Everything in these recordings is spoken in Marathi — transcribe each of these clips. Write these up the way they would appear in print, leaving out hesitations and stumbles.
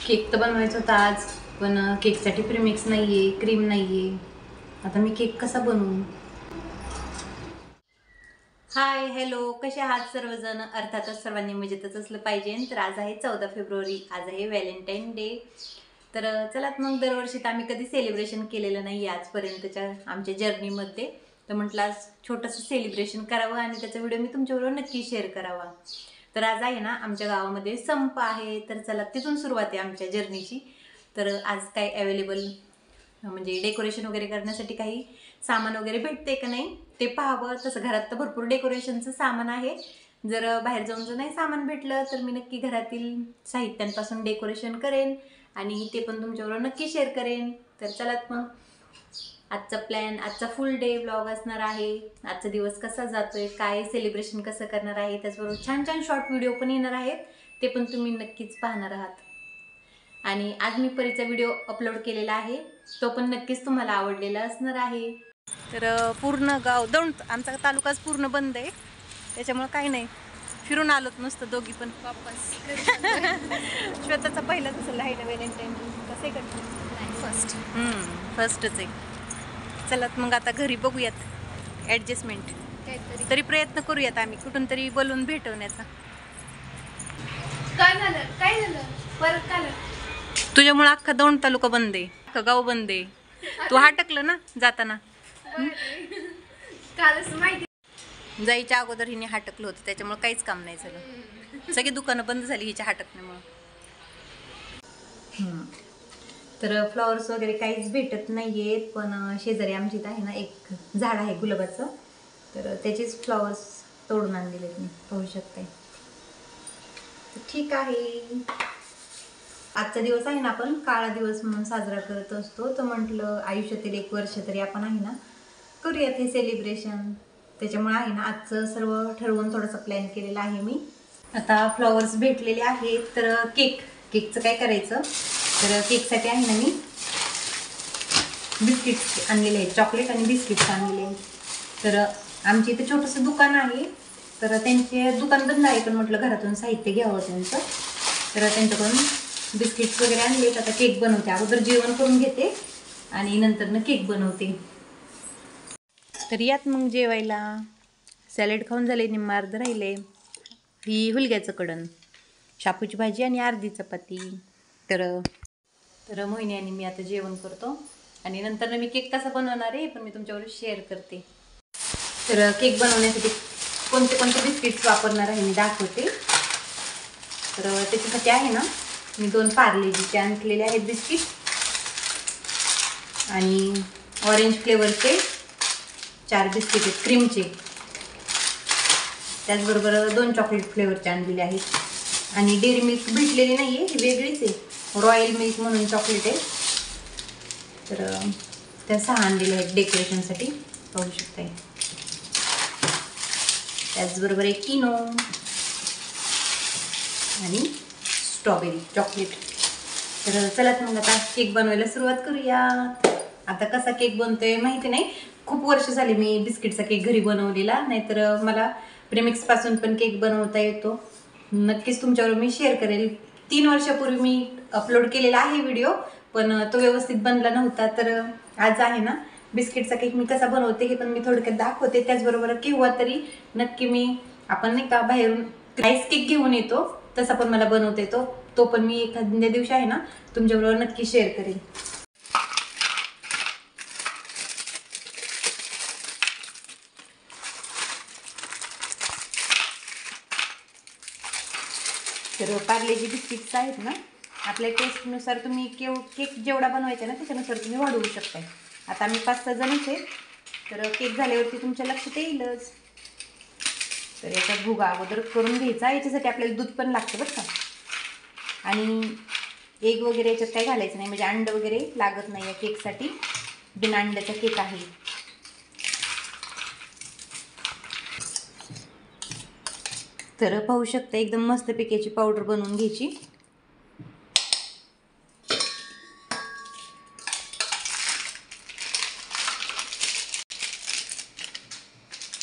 केक तर बनवायचा होता आज, पण केकसाठी प्रीमिक्स नाहीये, क्रीम नाहीये. आता मी केक कसा बनवू? हाय हॅलो, कसे आहात सर्वजण? अर्थातच सर्वांनी मजेतच असलं पाहिजे. तर आज आहे 14 फेब्रुवारी, आज आहे व्हॅलेंटाईन डे. तर चला मग, दरवर्षी तर आम्ही कधी सेलिब्रेशन केलेलं नाही आजपर्यंतच्या आमच्या जर्नीमध्ये. तर म्हटलं आज छोटंसं सेलिब्रेशन करावं आणि त्याचा व्हिडिओ मी तुमच्याबरोबर नक्की शेअर करावा. तर आज आहे ना, आमच्या गावामध्ये संप आहे. तर चला, तिथून सुरुवात आहे आमच्या जर्नीची. तर आज काय अवेलेबल म्हणजे डेकोरेशन वगैरे करण्यासाठी काही सामान वगैरे भेटते का नाही ते पाहावं. तसं घरात तर भरपूर डेकोरेशनचं सामान आहे. जर बाहेर जाऊन जर नाही सामान भेटलं तर मी नक्की घरातील साहित्यांपासून डेकोरेशन करेन आणि ते पण तुमच्याबरोबर नक्की शेअर करेन. तर चला मग, आजचा प्लॅन, आजचा फुल डे व्लॉग असणार आहे. आजचा दिवस कसा जातोय, काय सेलिब्रेशन कसं करणार आहे, त्याचबरोबर छान छान शॉर्ट व्हिडिओ पण येणार आहेत, ते पण तुम्ही नक्कीच पाहणार आहात. आणि आज मी परीचा व्हिडिओ अपलोड केलेला आहे, तो पण नक्कीच तुम्हाला आवडलेला असणार आहे. तर पूर्ण गाव दौंड, आमचा तालुकाच पूर्ण बंद आहे, त्याच्यामुळे काही नाही, फिरून आलोत नुसतं दोघी पण वापस. श्वेताचा पहिलाच असेल आहे ना व्हॅलेंटाईन डे, सेकंड? फर्स्ट. फर्स्टच आहे. चला मग आता घरी बघूयात ॲडजस्टमेंट, तरी प्रयत्न करूयात आम्ही कुठून तरी बोलून भेटवण्याचा. काय झालं परत काय? तुझ्यामुळे अख्खा दौंड तालुका बंद आहे, अख्खं गाव बंद आहे. तू हटकलं ना जाताना, कालच माहिती, जायच्या अगोदर हिने हटकलं होतं, त्याच्यामुळे काहीच काम नाही झालं. सगळी दुकानं बंद झाली हिच्या हटकण्यामुळं. तर फ्लॉवर्स वगैरे काहीच भेटत नाहीयेत, पण शेजारी आमच्या इथं आहे ना एक झाड आहे गुलाबाचं, तर त्याचेच फ्लॉवर्स तोडून आणलेले मी, पाहू शकताय. ठीक आहे, आजचा दिवस आहे ना आपण काळा दिवस म्हणून साजरा करत असतो. तर म्हटलं आयुष्यातील एक वर्ष तरी आपण आहे ना करूयात हे सेलिब्रेशन. त्याच्यामुळे आहे ना आजचं सर्व ठरवून थोडंसं प्लॅन केलेलं आहे मी. आता फ्लॉवर्स भेटलेले आहेत, तर केकचं काय करायचं, तर केकसाठी आहे ना मी बिस्किट्स आणलेले आहेत, चॉकलेट आणि बिस्किट्स आणलेले आहेत. तर आमच्या इथे छोटंसं दुकान आहे, तर त्यांचे दुकान बंद आहे, पण म्हटलं घरातून साहित्य घ्यावं त्यांचं, तर त्यांच्याकडून बिस्किट्स वगैरे आणलेत. आता केक बनवते, अगोदर जेवण करून घेते आणि नंतर केक बनवते. तर यात मग जेवायला सॅलेड खाऊन झाले, निम्मा अर्ध राहिले, ही हुलग्याचं कडण, शापूची भाजी आणि अर्धी चपाती. तर मोहिनी आणि मी आता जेवण करतो आणि नंतर मी केक कसा बनवणार आहे पण मी तुमच्यावर शेअर करते. तर केक बनवण्यासाठी कोणते कोणते बिस्किट्स वापरणार आहे मी दाखवते. तर त्याच्यासाठी आहे ना मी 2 पार्लेजीचे आणलेले आहेत बिस्किट आणि ऑरेंज फ्लेवरचे 4 बिस्किट आहेत क्रीमचे, त्याचबरोबर 2 चॉकलेट फ्लेवरचे आणलेले आहेत. आणि डेअरी मिल्क भेटलेली नाही आहे, ही वेगळीच आहे, रॉयल मिल्क म्हणून चॉकलेट आहे. तर त्या 6 आणलेल्या आहेत डेकोरेशनसाठी, पाहू शकताय. त्याचबरोबर एक इनो आणि स्ट्रॉबेरी चॉकलेट. तर चला मग आता केक बनवायला सुरुवात करूया. आता कसा केक बनतोय माहिती नाही, खूप वर्ष झाली मी बिस्किटचा केक घरी बनवलेला, नाहीतर मला प्रेमिक्सपासून पण केक बनवता येतो. नक्कीच तुमच्यावर मी शेअर करेल. 3 वर्षापूर्वी मी अपलोड केलेला आहे व्हिडिओ, पण तो व्यवस्थित बनला नव्हता. तर आज आहे ना बिस्किटचा केक मी कसा बनवते हे पण मी थोडक्यात दाखवते. त्याचबरोबर केव्हा तरी नक्की आपण नाही का बाहेरून आईस केक घेऊन येतो, तसा पण मला बनवता येतो, तो पण मी एखाद्या दिवशी आहे ना तुमच्याबरोबर नक्की शेअर करेन. तर पार्लेजी बिस्किट्स आहेत ना, आपल्या टेस्टनुसार तुम्ही केक जेवढा बनवायचा ना त्याच्यानुसार तुम्ही वाढवू शकताय. आता आम्ही 5-6 जणच आहे, तर केक झाल्यावरती तुमच्या लक्षात येईलच. तर याचा भुगा अगोदर करून घ्यायचा, याच्यासाठी आपल्याला दूध पण लागतं बरं का, आणि एग वगैरे याच्यात काही घालायचं नाही, म्हणजे अंड वगैरे लागत नाही या केकसाठी, बिना अंड्याचा केक आहे. तर पाहू शकता एकदम मस्त पिकेची पावडर बनवून घ्यायची.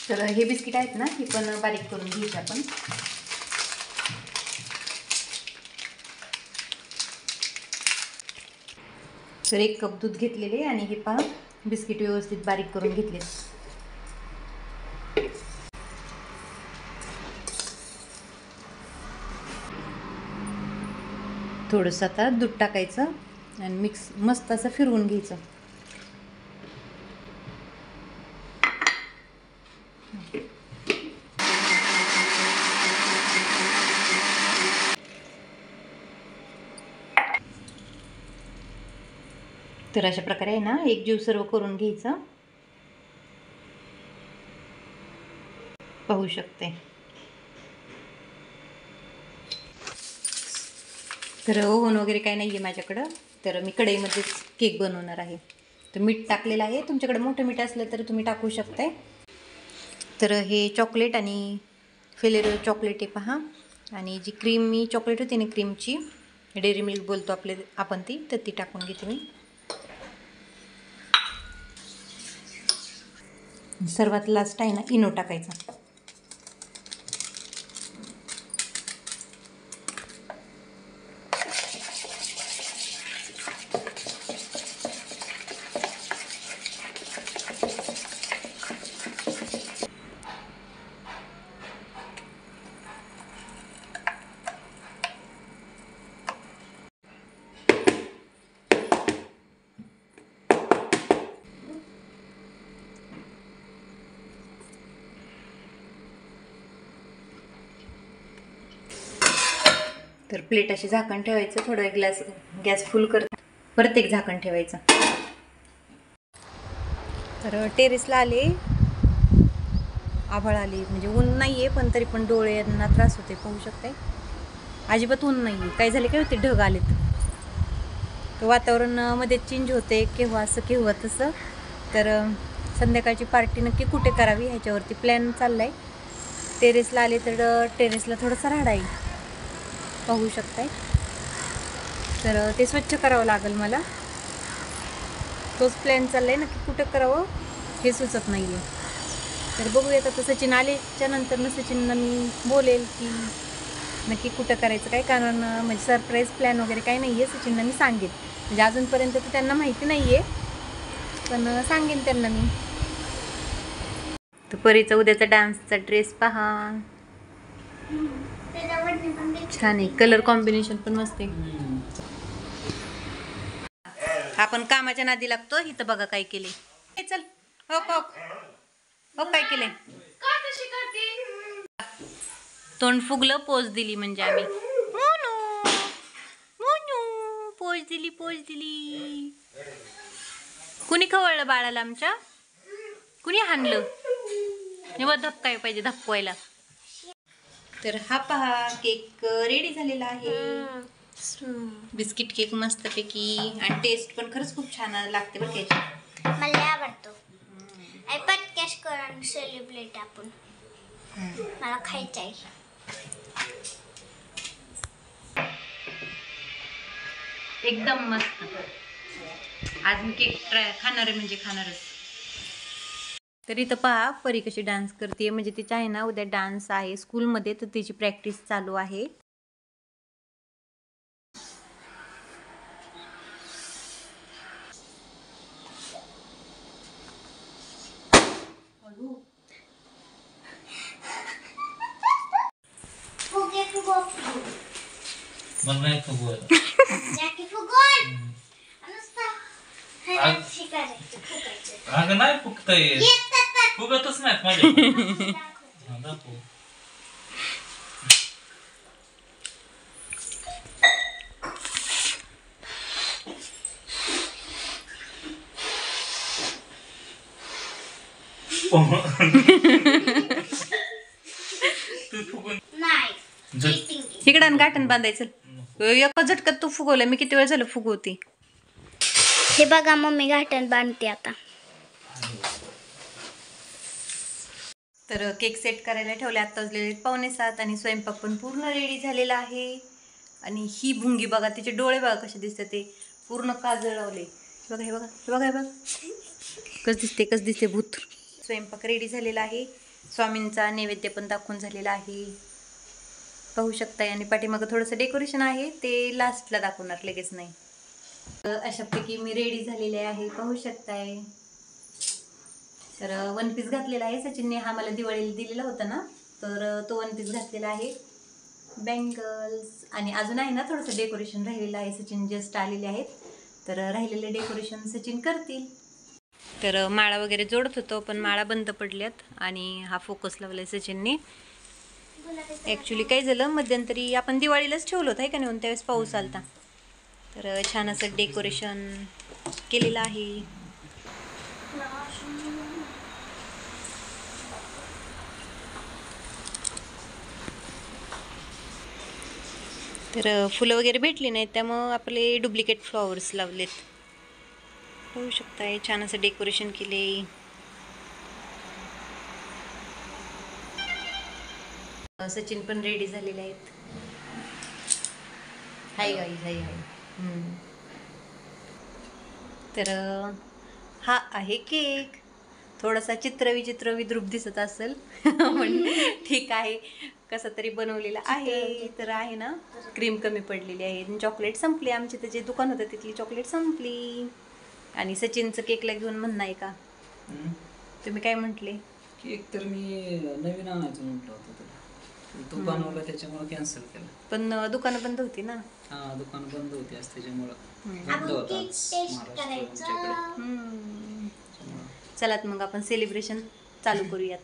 तर हे बिस्किट आहेत ना, ही पण बारीक करून घ्यायची आपण. तर 1 कप दूध घेतलेले आणि हे पहा बिस्किट व्यवस्थित बारीक करून घेतले. थोडंसं आता दूध टाकायचं आणि मिक्स मस्त असं फिरवून घ्यायचं. तर अशा प्रकारे आहे ना एकजीव सर्व करून घ्यायचं. पाहू शकते. तर ओव्हन वगैरे काही नाही आहे माझ्याकडं, तर मी कढईमध्येच केक बनवणार आहे. तर मीठ टाकलेलं आहे. तुमच्याकडे मोठं मीठ असलं तर तुम्ही टाकू शकताय. तर हे चॉकलेट आणि फेलेरो चॉकलेट आहे पहा, आणि जी क्रीमी चॉकलेट होती ना क्रीमची, डेअरी मिल्क बोलतो आपण ती, तर ती टाकून घेते मी. सर्वात लास्ट आहे ना इनो टाकायचा. तर प्लेट अशी झाकण ठेवायचं, थोडं गॅस फुल कर, परत एक झाकण ठेवायचं. तर टेरेसला आले, आभाळ आले, म्हणजे ऊन नाही आहे पण तरी पण डोळ्यांना त्रास होते. पाहू शकताय अजिबात ऊन नाही आहे. काय झाले काय होते, ढग आलेत. तर वातावरण मध्ये चेंज होते, केव्हा असं केव्हा तसं. तर संध्याकाळची पार्टी नक्की कुठे करावी ह्याच्यावरती प्लॅन चालला आहे. टेरेसला आले तर टेरेसला थोडासा राडा आहे, पाहू शकताय. तर ते स्वच्छ करावं लागेल मला. तोच प्लॅन चाललाय नक्की कुठं करावं हे सुचत नाही आहे. तर बघूयात आता सचिन आलेच्या नंतर ना सचिनला मी बोलेल की नक्की कुठं करायचं काय, कारण म्हणजे सरप्राईज प्लॅन वगैरे काही नाही आहे. सचिनला मी सांगेन, म्हणजे अजूनपर्यंत तर त्यांना माहिती नाही आहे, पण सांगेन त्यांना मी. तर परीचा उद्याचा डान्सचा ड्रेस पहा, छान आहे. कलर कॉम्बिनेशन पण मस्त आहे. आपण कामाच्या नादी लागतो. इथं बघा काय केले. चल हो हो हो, काय केले. तोंड फुगलं, पोज दिली म्हणजे आम्ही पोज दिली. कुणी खवळलं बाळाला आमच्या, कुणी हाणलं, तेव्हा धपकाय पाहिजे, धपवायला. तर हा पहा केक रेडी झालेला आहे. बिस्किट केक मस्तपैकी, आणि टेस्ट पण खरंच खूप छान लागते बरं त्याची. मला आवडतो. आयपॅड कॅश करून सेलिब्रेट आपण. मला खायचं आहे. एकदम मस्त. आज मी केक खाणार आहे, म्हणजे खाणारच. तर इथं पहा परी कशी डान्स करते, म्हणजे तिच्या आहे ना उद्या डान्स आहे स्कूलमध्ये, तर तिची प्रॅक्टिस चालू आहे. अगं नाही फुगता येत, फुगतच नाहीत माझ्या. इकडं गाठण बांधायचं. एका झटक्यात तू फुगवलं. मी किती वेळ झालं फुगवते. हे बघा मम्मी गाठण बांधते आता. तर केक सेट करायला ठेवले. आत्ता वाजलेले 6:45 आणि स्वयंपाक पण पूर्ण रेडी झालेला आहे. आणि ही भुंगी बघा, तिचे डोळे बघा कसे दिसतात, ते पूर्ण काजळवले. बघा हे बघा हे बघा हे बघा कसं दिसते भूत. स्वयंपाक रेडी झालेला आहे. स्वामींचा नैवेद्य पण दाखवून झालेला आहे, पाहू शकताय. आणि पाठीमागं थोडंसं डेकोरेशन आहे, ते लास्टला दाखवणार, लगेच नाही. अशापैकी मी रेडी झालेले आहे, पाहू शकताय. तर वन पीस घातलेला आहे. सचिनने हा मला दिवाळीला दिलेला होता ना, तर तो वन पीस घातलेला आहे. बँगल्स आणि अजून आहे ना थोडंसं डेकोरेशन राहिलेलं आहे. सचिन जस्ट आलेले आहेत, तर राहिलेले डेकोरेशन सचिन करतील. तर माळा वगैरे जोडत होतो, पण माळा बंद पडल्यात आणि हा फोकस लावलाय सचिनने. ॲक्च्युली काय झालं, मध्यंतरी आपण दिवाळीलाच ठेवलं होतं आहे का नाही, त्यावेळेस पाऊस आलता. तर छान असं डेकोरेशन केलेलं आहे. तर फुलं वगैरे भेटली नाहीत, त्यामुळं आपले डुप्लिकेट फ्लॉवर्स लावलेत. होऊ शकताय. छान असं डेकोरेशन केले. सचिन पण रेडी झालेले आहेत. हाय गाईज, हाय हाय. तर हा आहे केक. थोडासा चित्रविचित्र विद्रूप दिसत असेल पण ठीक आहे, कसं तरी बनवलेलं आहे. तर आहे ना, क्रीम कमी पडलेली आहे. चॉकलेट संपली आमची, तर जे दुकान होतं तिथली चॉकलेट संपली. आणि सचिनचं केकला घेऊन म्हणणं आहे का, तुम्ही काय म्हटले? केक तर मी नवीन आणायचं म्हटलं होतं, तर तू बनवलं त्याच्यामुळे कॅन्सल केलं. पण दुकानं बंद होती ना. हा, दुकान बंद होती आज, त्याच्यामुळं बंद आपण होतं केक आज टेस्ट महाराष्ट्र करायचं. आमच्याकडे. चलात मग आपण सेलिब्रेशन चालू करूयात.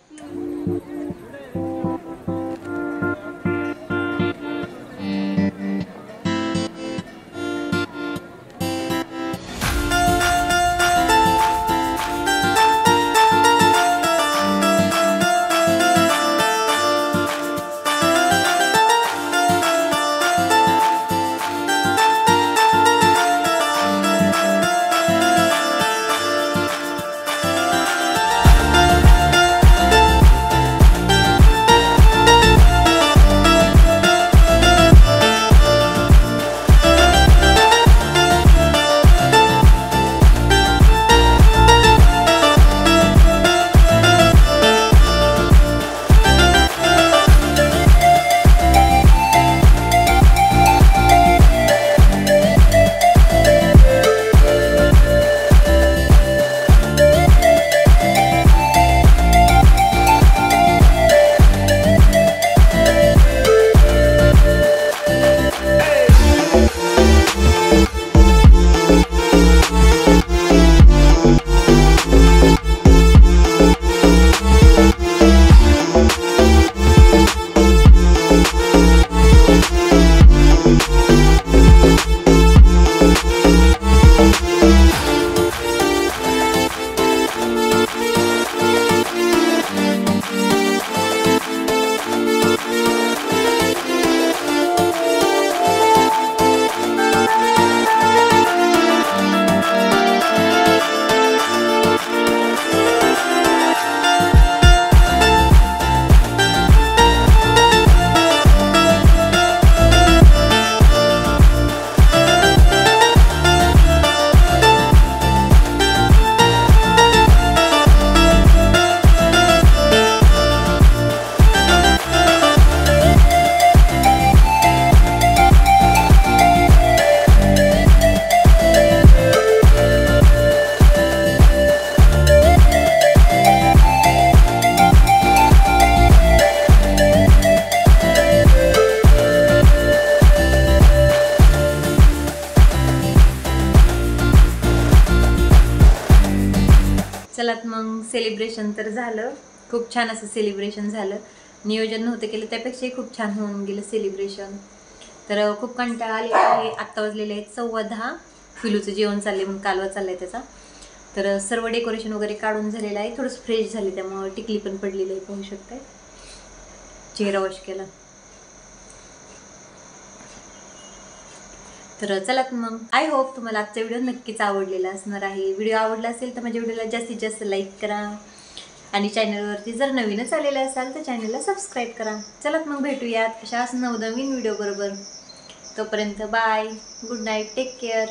चलात मग सेलिब्रेशन तर झालं. खूप छान असं सेलिब्रेशन झालं. नियोजन नव्हतं केलं त्यापेक्षाही खूप छान होऊन गेलं सेलिब्रेशन. तर खूप कंटाळा आलेला आहे. आत्ता वाजलेले आहेत 10:15. फिलूचं जेवण चालले म्हणून कालवा चाललाय त्याचा. तर सर्व डेकोरेशन वगैरे काढून झालेलं आहे. थोडंसं फ्रेश झाले त्यामुळे टिकली पण पडलेली आहे, पाहू शकताय. चेहरा वॉश केला. तर चलात मग, आय होप तुम्हाला आजचा व्हिडिओ नक्कीच आवडलेला असणार आहे. व्हिडिओ आवडला असेल तर माझ्या व्हिडिओला जास्तीत जास्त लाईक करा आणि चॅनलवरती जर नवीनच आलेले असाल तर चॅनलला सबस्क्राईब करा. चलात मग भेटूयात अशाच नवनवीन व्हिडिओ बरोबर. तोपर्यंत bye, good night, take care.